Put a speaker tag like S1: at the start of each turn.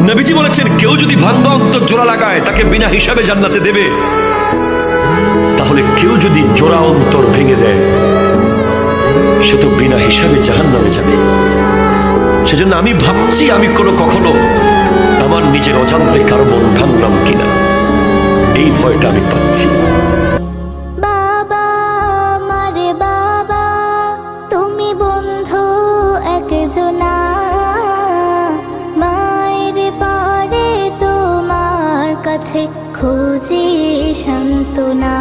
S1: নবীজি বলেছেন, কেউ যদি ভাঙ্গা অন্তর জোড়া লাগায় তাকে বিনা হিসাবে জান্নাতে দেবে। তাহলে কেউ যদি জোড়া অন্তর ভেঙে দেয় সে তো বিনা হিসাবে জাহান্নামে যাবে। সেজন্য আমি ভাবছি আমি কখনো আমার নিজের অজান্তে কারো মন ভাঙলাম কিনা, এই ভয়টা আমি পাচ্ছি।
S2: বাবা মারে বাবা, তুমি বন্ধু একজনা, মায়ের পরে তোমার কাছে খুঁজি সান্ত্বনা।